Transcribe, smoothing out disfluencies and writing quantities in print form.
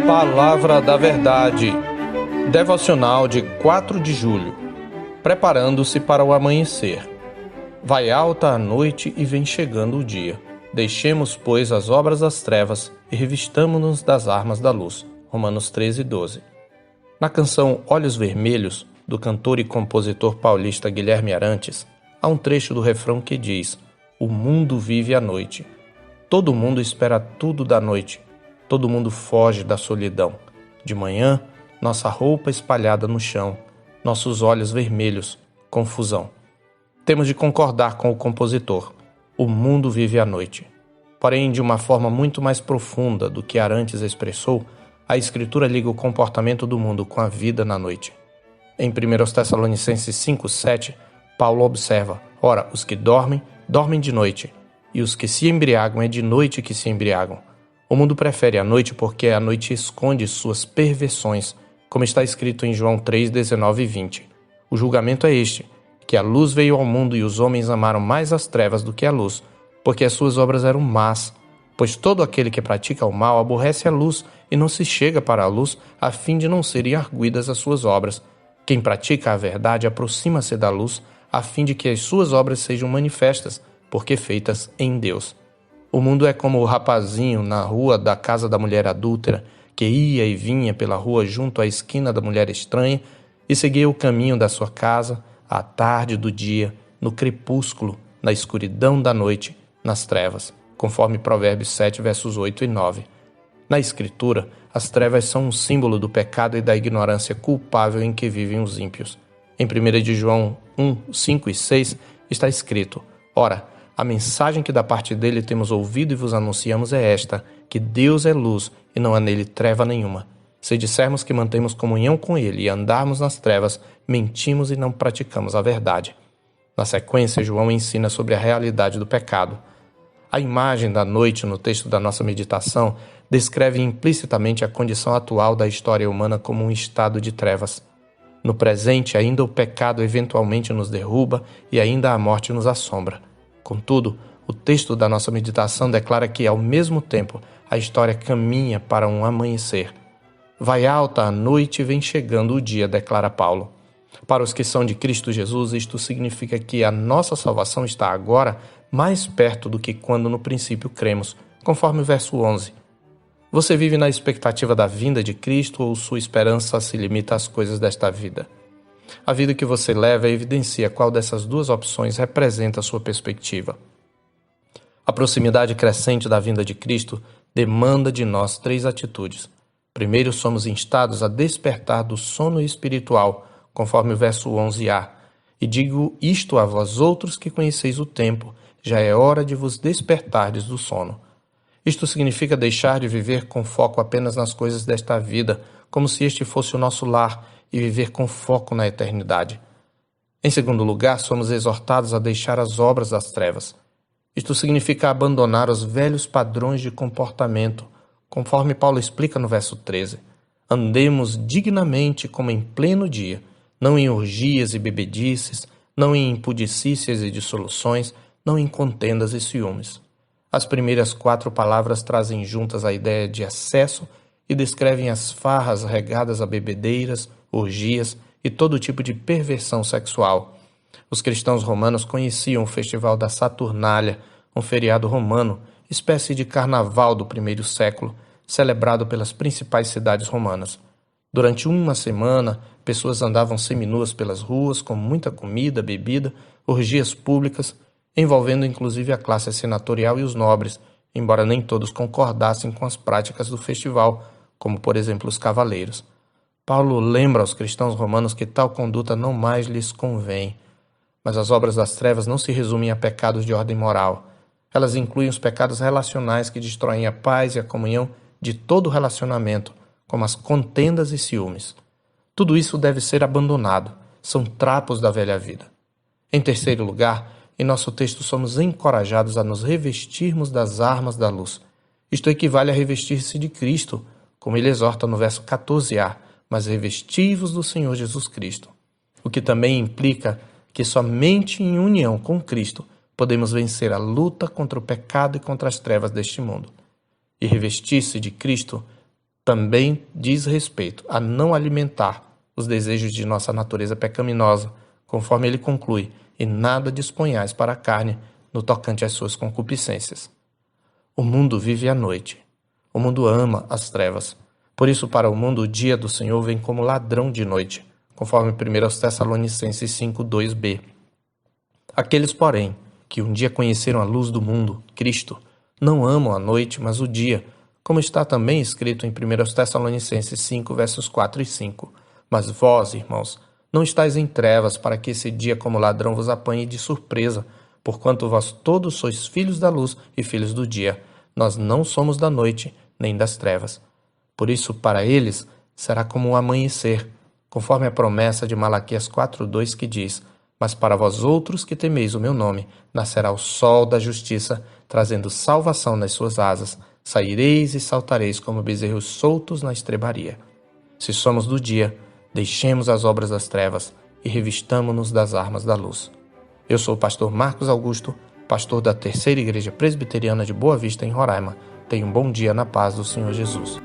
Palavra da Verdade, devocional de 4 de julho, preparando-se para o amanhecer. Vai alta a noite e vem chegando o dia. Deixemos, pois, as obras das trevas e revistamo-nos das armas da luz. Romanos 13:12. Na canção Olhos Vermelhos, do cantor e compositor paulista Guilherme Arantes, há um trecho do refrão que diz: "O mundo vive à noite. Todo mundo espera tudo da noite. Todo mundo foge da solidão. De manhã, nossa roupa espalhada no chão, nossos olhos vermelhos, confusão." Temos de concordar com o compositor. O mundo vive à noite. Porém, de uma forma muito mais profunda do que Arantes expressou, a Escritura liga o comportamento do mundo com a vida na noite. Em 1 Tessalonicenses 5:7, Paulo observa: "Ora, os que dormem, dormem de noite, e os que se embriagam é de noite que se embriagam." O mundo prefere a noite porque a noite esconde suas perversões, como está escrito em João 3:19 e 20. O julgamento é este, que a luz veio ao mundo e os homens amaram mais as trevas do que a luz, porque as suas obras eram más. Pois todo aquele que pratica o mal aborrece a luz e não se chega para a luz, a fim de não serem arguidas as suas obras. Quem pratica a verdade aproxima-se da luz, a fim de que as suas obras sejam manifestas, porque feitas em Deus. O mundo é como o rapazinho na rua da casa da mulher adúltera, que ia e vinha pela rua junto à esquina da mulher estranha e seguia o caminho da sua casa, à tarde do dia, no crepúsculo, na escuridão da noite, nas trevas, conforme Provérbios 7, versos 8 e 9. Na Escritura, as trevas são um símbolo do pecado e da ignorância culpável em que vivem os ímpios. Em 1 de João 1, 5 e 6 está escrito: "Ora, a mensagem que da parte dele temos ouvido e vos anunciamos é esta, que Deus é luz e não há nele treva nenhuma. Se dissermos que mantemos comunhão com ele e andarmos nas trevas, mentimos e não praticamos a verdade." Na sequência, João ensina sobre a realidade do pecado. A imagem da noite no texto da nossa meditação descreve implicitamente a condição atual da história humana como um estado de trevas. No presente, ainda o pecado eventualmente nos derruba e ainda a morte nos assombra. Contudo, o texto da nossa meditação declara que, ao mesmo tempo, a história caminha para um amanhecer. Vai alta a noite e vem chegando o dia, declara Paulo. Para os que são de Cristo Jesus, isto significa que a nossa salvação está agora mais perto do que quando no princípio cremos, conforme o verso 11. Você vive na expectativa da vinda de Cristo ou sua esperança se limita às coisas desta vida? A vida que você leva evidencia qual dessas duas opções representa a sua perspectiva. A proximidade crescente da vinda de Cristo demanda de nós 3 atitudes. Primeiro, somos instados a despertar do sono espiritual, conforme o verso 11a. "E digo isto a vós outros que conheceis o tempo, já é hora de vos despertardes do sono." Isto significa deixar de viver com foco apenas nas coisas desta vida, como se este fosse o nosso lar, e viver com foco na eternidade. Em segundo lugar, somos exortados a deixar as obras das trevas. Isto significa abandonar os velhos padrões de comportamento, conforme Paulo explica no verso 13. "Andemos dignamente como em pleno dia, não em orgias e bebedices, não em impudicícias e dissoluções, não em contendas e ciúmes." As primeiras 4 palavras trazem juntas a ideia de excesso e descrevem as farras regadas a bebedeiras, orgias e todo tipo de perversão sexual. Os cristãos romanos conheciam o festival da Saturnália, um feriado romano, espécie de carnaval do primeiro século, celebrado pelas principais cidades romanas. Durante uma semana, pessoas andavam seminuas pelas ruas com muita comida, bebida, orgias públicas, envolvendo inclusive a classe senatorial e os nobres, embora nem todos concordassem com as práticas do festival, como por exemplo os cavaleiros. Paulo lembra aos cristãos romanos que tal conduta não mais lhes convém. Mas as obras das trevas não se resumem a pecados de ordem moral. Elas incluem os pecados relacionais que destroem a paz e a comunhão de todo relacionamento, como as contendas e ciúmes. Tudo isso deve ser abandonado, são trapos da velha vida. Em terceiro lugar, em nosso texto somos encorajados a nos revestirmos das armas da luz. Isto equivale a revestir-se de Cristo, como ele exorta no verso 14a, "Mas revesti-vos do Senhor Jesus Cristo." O que também implica que somente em união com Cristo podemos vencer a luta contra o pecado e contra as trevas deste mundo. E revestir-se de Cristo também diz respeito a não alimentar os desejos de nossa natureza pecaminosa, conforme ele conclui, e nada disponhais para a carne no tocante às suas concupiscências. O mundo vive à noite. O mundo ama as trevas. Por isso, para o mundo, o dia do Senhor vem como ladrão de noite, conforme 1 Tessalonicenses 5:2b. Aqueles, porém, que um dia conheceram a luz do mundo, Cristo, não amam a noite, mas o dia, como está também escrito em 1 Tessalonicenses 5, versos 4 e 5. Mas vós, irmãos, não estáis em trevas, para que esse dia como ladrão vos apanhe de surpresa, porquanto vós todos sois filhos da luz e filhos do dia. Nós não somos da noite, nem das trevas. Por isso, para eles, será como o amanhecer, conforme a promessa de Malaquias 4:2 que diz: Mas para vós outros que temeis o meu nome, nascerá o sol da justiça, trazendo salvação nas suas asas. Saireis e saltareis como bezerros soltos na estrebaria. Se somos do dia, deixemos as obras das trevas e revistamo-nos das armas da luz. Eu sou o pastor Marcos Augusto, pastor da Terceira Igreja Presbiteriana de Boa Vista, em Roraima. Tenha um bom dia na paz do Senhor Jesus.